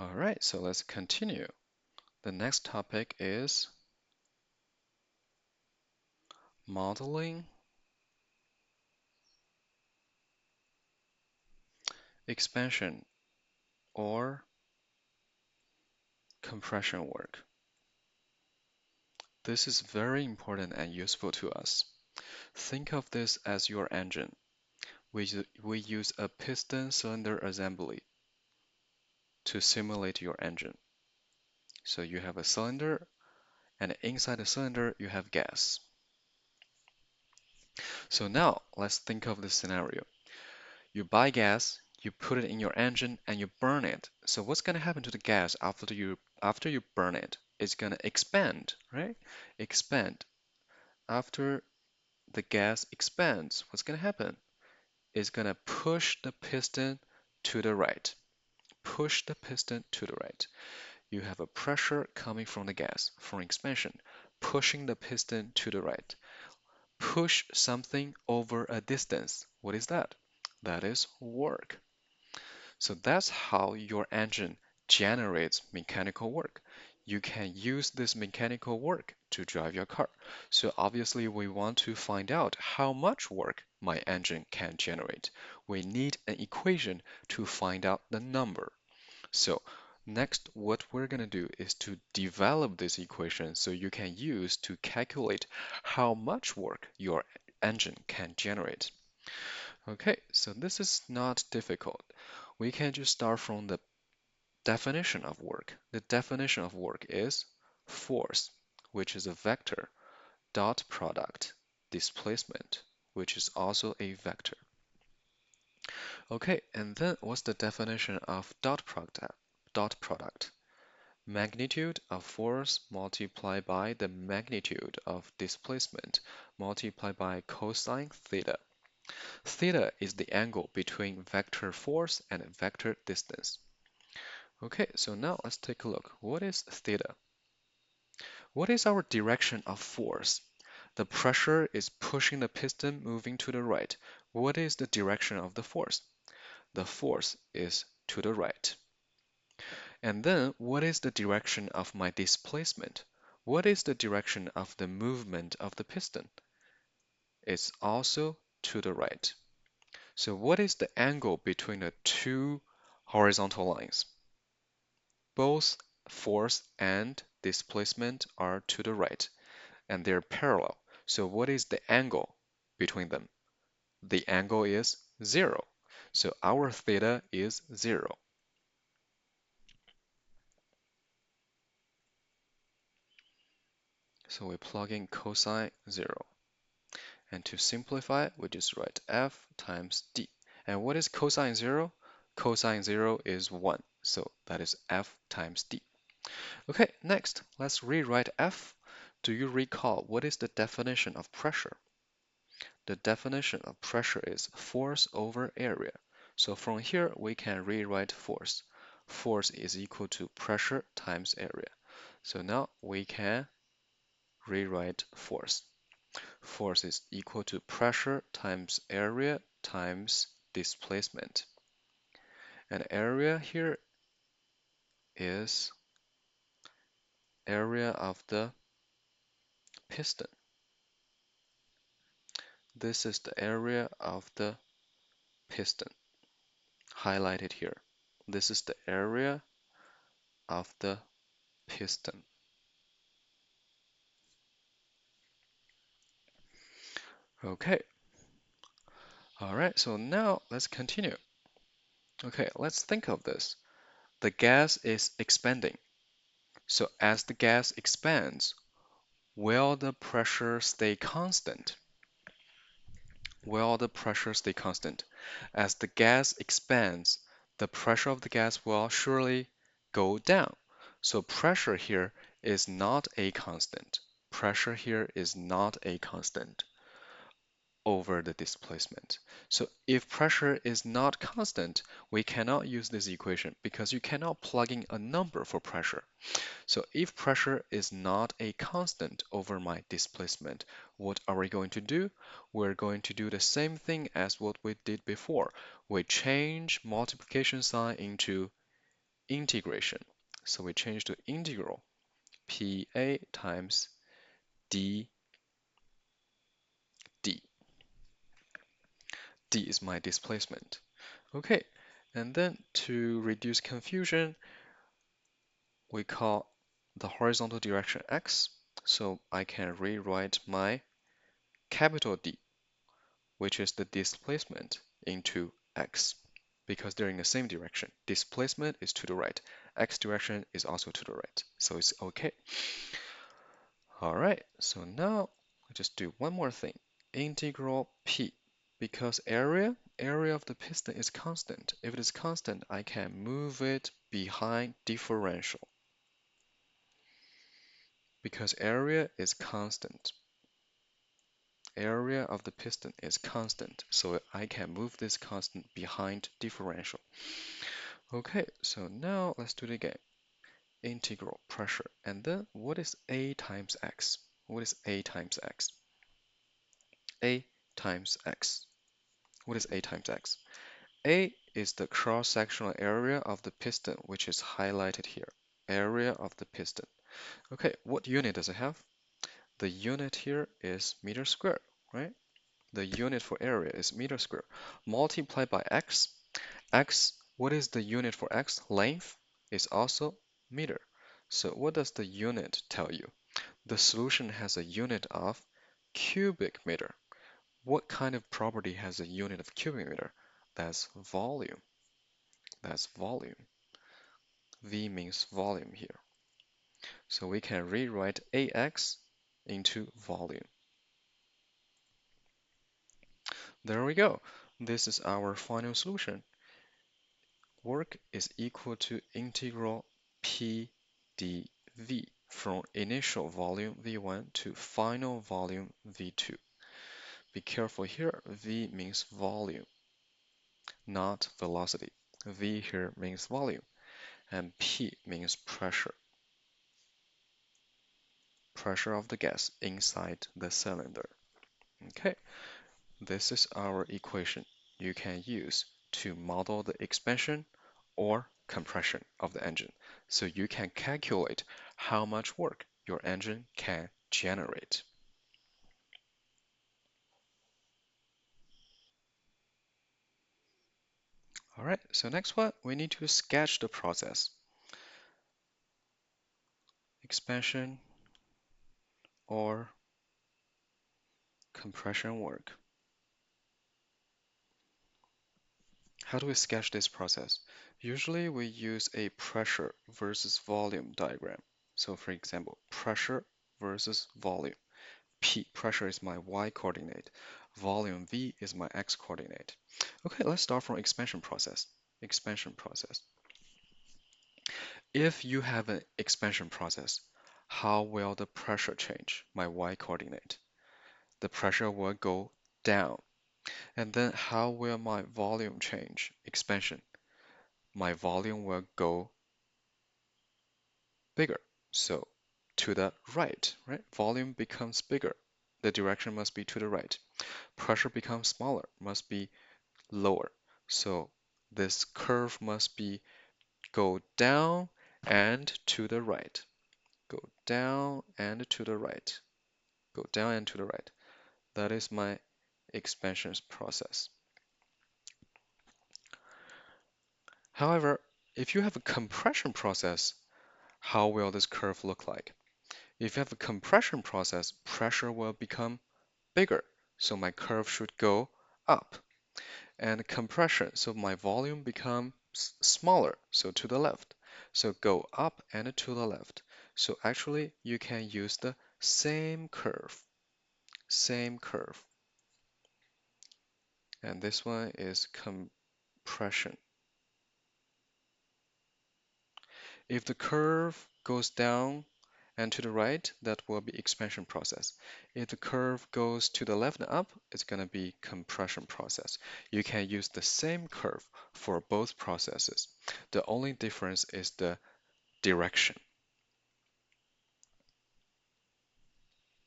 All right, so let's continue. The next topic is modeling expansion or compression work. This is very important and useful to us. Think of this as your engine. We use a piston cylinder assembly to simulate your engine. So you have a cylinder, and inside the cylinder, you have gas. So now let's think of this scenario. You buy gas, you put it in your engine, and you burn it. So what's going to happen to the gas after you burn it? It's going to expand, right? Expand. After the gas expands, what's going to happen? It's going to push the piston to the right. Push the piston to the right. You have a pressure coming from the gas from expansion, pushing the piston to the right. Push something over a distance. What is that? That is work. So that's how your engine generates mechanical work. You can use this mechanical work to drive your car. So obviously we want to find out how much work my engine can generate. We need an equation to find out the number. So next, what we're going to do is to develop this equation so you can use to calculate how much work your engine can generate. Okay, so this is not difficult. We can just start from the definition of work. The definition of work is force, which is a vector, dot product, displacement, which is also a vector. Okay, and then what's the definition of dot product? Dot product. Magnitude of force multiplied by the magnitude of displacement multiplied by cosine theta. Theta is the angle between vector force and vector distance. Okay, so now let's take a look. What is theta? What is our direction of force? The pressure is pushing the piston moving to the right. What is the direction of the force? The force is to the right. And then what is the direction of my displacement? What is the direction of the movement of the piston? It's also to the right. So what is the angle between the two horizontal lines? Both force and displacement are to the right, and they're parallel. So what is the angle between them? The angle is 0. So our theta is 0. So we plug in cosine 0. And to simplify, we just write F times D. And what is cosine 0? Cosine 0 is 1. So that is F times D. Okay, next, let's rewrite F. Do you recall what is the definition of pressure? The definition of pressure is force over area. So from here, we can rewrite force. Force is equal to pressure times area. So now we can rewrite force. Force is equal to pressure times area times displacement. And area here is area of the piston. This is the area of the piston, highlighted here. This is the area of the piston. Okay. All right, so now let's continue. Okay, let's think of this. The gas is expanding. So as the gas expands, will the pressure stay constant? Will the pressure stay constant? As the gas expands, the pressure of the gas will surely go down. So pressure here is not a constant. Pressure here is not a constant over the displacement. So if pressure is not constant, we cannot use this equation because you cannot plug in a number for pressure. So if pressure is not a constant over my displacement, what are we going to do? We're going to do the same thing as what we did before. We change multiplication sign into integration. So we change to integral PA times d d. D is my displacement. Okay, and then to reduce confusion, we call the horizontal direction x. So I can rewrite my capital D, which is the displacement, into x, because they're in the same direction. Displacement is to the right. X direction is also to the right. So it's okay. All right, so now I just do one more thing. Integral P. Because area of the piston is constant. If it is constant, I can move it behind differential. Because area is constant. Area of the piston is constant, so I can move this constant behind differential. Okay, so now let's do it again. Integral pressure. And then what is A times X? What is A times X? A times X. What is A times X? A is the cross-sectional area of the piston, which is highlighted here. Area of the piston. Okay, what unit does it have? The unit here is meter square, right? The unit for area is meter square. Multiplied by x. X, what is the unit for x? Length is also meter. So what does the unit tell you? The solution has a unit of cubic meter. What kind of property has a unit of cubic meter? That's volume. That's volume. V means volume here. So we can rewrite AX into volume. There we go. This is our final solution. Work is equal to integral P dV from initial volume V1 to final volume V2. Be careful here, V means volume, not velocity. V here means volume, and P means pressure. Pressure of the gas inside the cylinder. Okay, this is our equation you can use to model the expansion or compression of the engine, so you can calculate how much work your engine can generate. All right, so next one, we need to sketch the process. Expansion or compression work. How do we sketch this process? Usually we use a pressure versus volume diagram. So for example, pressure versus volume. P, pressure is my y coordinate. Volume V is my x coordinate. Okay, let's start from expansion process. Expansion process. If you have an expansion process, how will the pressure change? My y coordinate. The pressure will go down. And then how will my volume change? Expansion. My volume will go bigger. So to the right, right? Volume becomes bigger. The direction must be to the right. Pressure becomes smaller, must be lower. So this curve must be go down and to the right. Go down and to the right. Go down and to the right. That is my expansion process. However, if you have a compression process, how will this curve look like? If you have a compression process, pressure will become bigger, so my curve should go up. And compression, so my volume becomes smaller, so to the left. So go up and to the left. So actually, you can use the same curve. Same curve. And this one is compression. If the curve goes down and to the right, that will be expansion process. If the curve goes to the left and up, it's going to be compression process. You can use the same curve for both processes. The only difference is the direction.